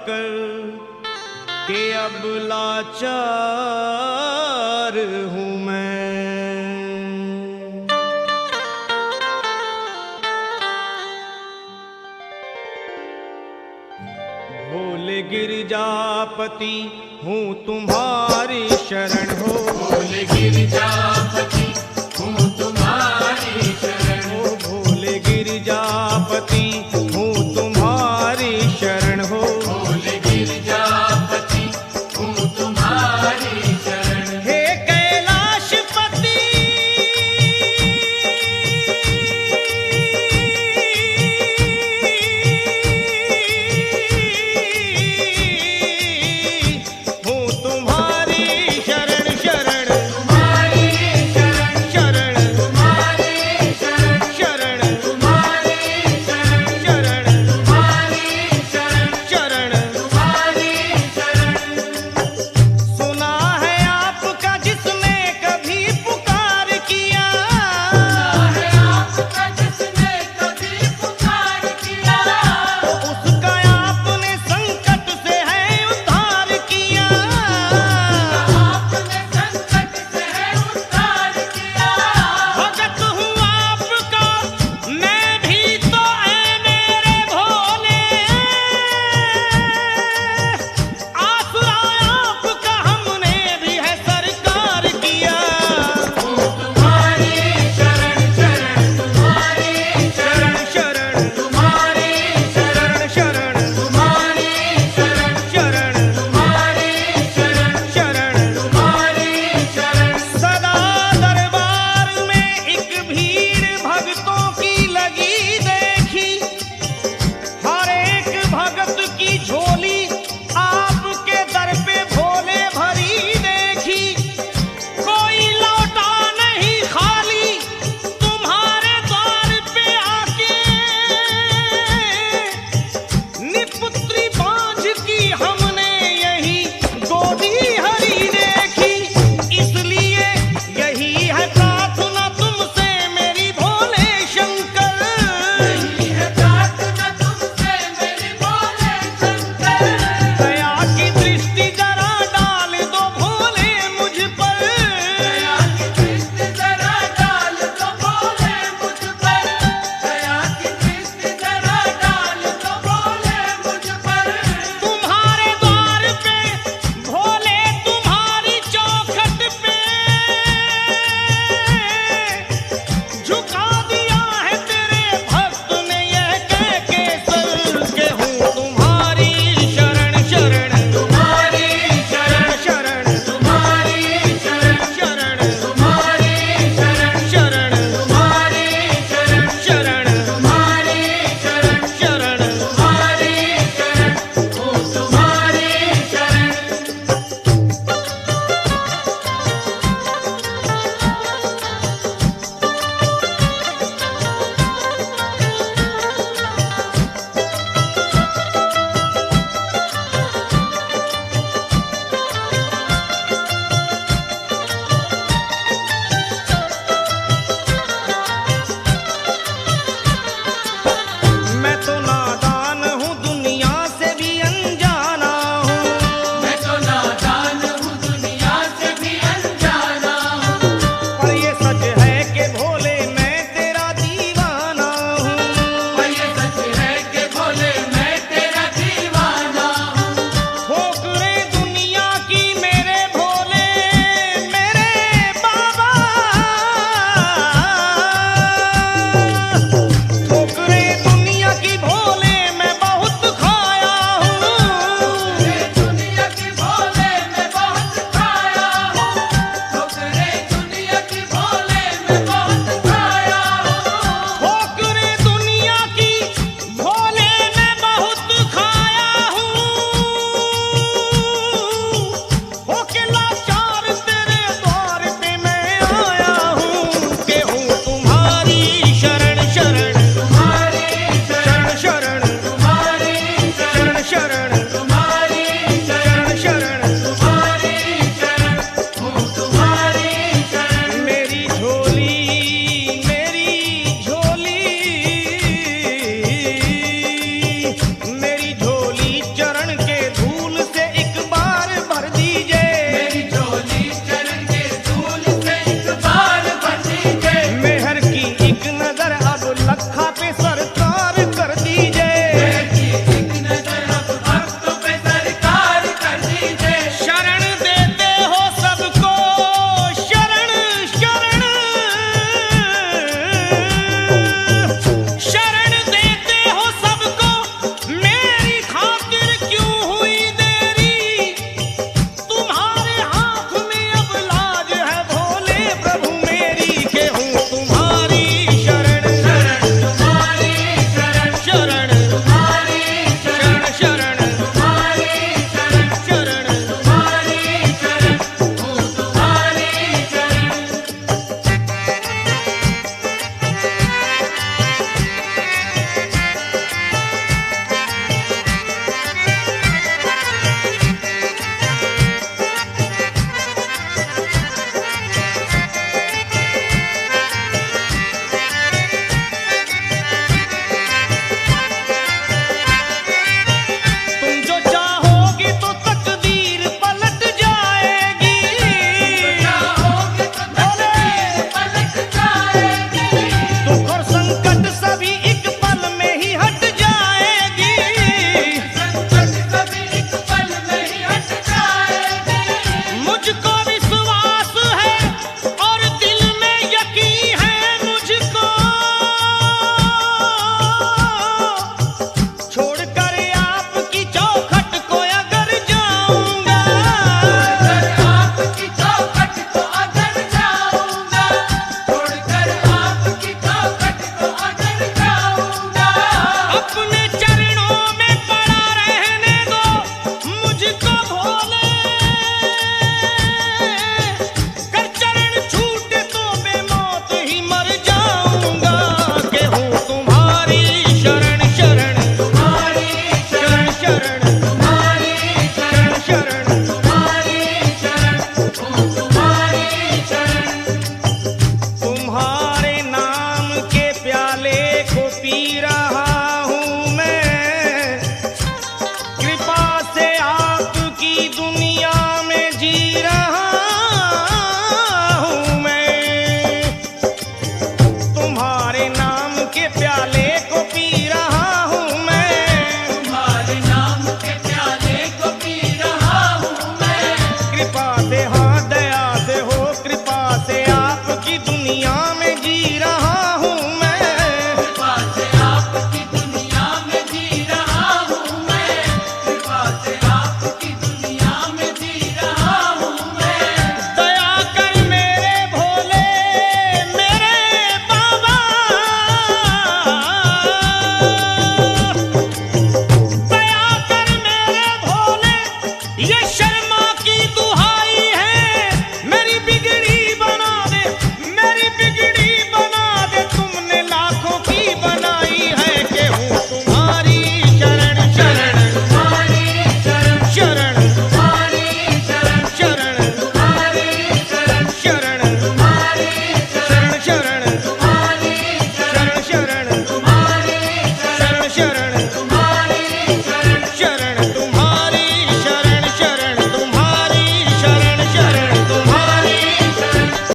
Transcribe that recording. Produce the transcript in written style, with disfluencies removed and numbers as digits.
कर के अब लाचार हूँ मैं। भोले गिरजापति हूँ तुम्हारी शरण हो। भोले गिरजापति हूँ तुम्हारी शरण हो। भोले गिरजापति हूँ तुम्हारी शरण हो। भोले गिरजापति हूँ तुम्हारी शरण। हे कैलाशपति हूँ तुम्हारी शरण शरण। तुम्हारी शरण शरण तुम्हारी शरण शरण तुम्हारी शरण शरण तुम्हारी शरण शरण। तुम्हारी शरण। सुना है आपका जिसने कभी पुकार किया। है आपका जिसने कभी पुकार किया। उसका आपने संकट से है उद्धार किया। आपने संकट से है उद्धार किया। भगत हूँ आपका मैं भी तो ऐ मेरे भोले। आसरा आपका हमने भी है सरकार किया। तुम्हारी शरण शरण तुम्हारी शरण शरण तुम्हारी शरण शरण तुम्हारी शरण शरण तुम्हारी शरण शरण। तुम्हारी शरण। सदा दरबार में एक भीड़ भक्तों की लगी देखी। हर एक भगत की झोली आपके दर पे भोले भरी देखी। कोई लौटा नहीं खाली तुम्हारे द्वार पे आके। निपुत्री बांझ की हमने यही गोदी हरी देखी। इसलिए यही है प्रार्थना तुमसे मेरी भोले शंकर। यही है प्रार्थना तुमसे मेरी भोले शंकर। दया की दृष्टि जरा डाल दो भोले मुझ पर। दया की दृष्टि जरा डाल दो भोले मुझ पर। दया की दृष्टि जरा डाल दो भोले मुझ पर। तुम्हारे द्वार पे भोले तुम्हारी चौखट पे झुका दिया है तेरे भक्त ने यह कह के सर के हूँ तुम्हारी शरण शरण तुम्हारी शरण शरण तुम्हारी शरण शरण तुम्हारी शरण शरण तुम्हारी शरण शरण तुम्हारी शरण शरण। तुम्हारी शरण ओ तुम्हारी शरण। मैं तो नादान हूँ दुनिया से भी अनजाना हूँ। मैं तो नादान हूँ दुनिया से भी अनजाना हूँ। पर ये सच है कि भोले मैं तेरा दीवाना हूँ। पर ये सच है कि भोले मैं तेरा दीवाना हूँ। ठोकरे दुनिया की मेरे भोले मेरे बाबा। ठोकरे दुनिया की भोले मैं बहुत खाया हूँ। ठोकरे दुनिया की भोले मैं बहुत खाया हूँ। ठोकरे दुनिया की भोले मैं बहुत खाया हूँ। ठोकरे दुनिया की भोले मैं बहुत खाया हूँ। होके लाचार तेरे द्वार पे मैं आया हूँ कि हूँ तुम्हारी शरण शरण तुम्हारी शरण शरण तुम्हारी शरण शरण तुम्हारी शरण शरण। तुम्हारी शरण ओ तुम्हारी शरण। मेरी झोली मेरी झोली मेरी झोली चरण के ये शर्म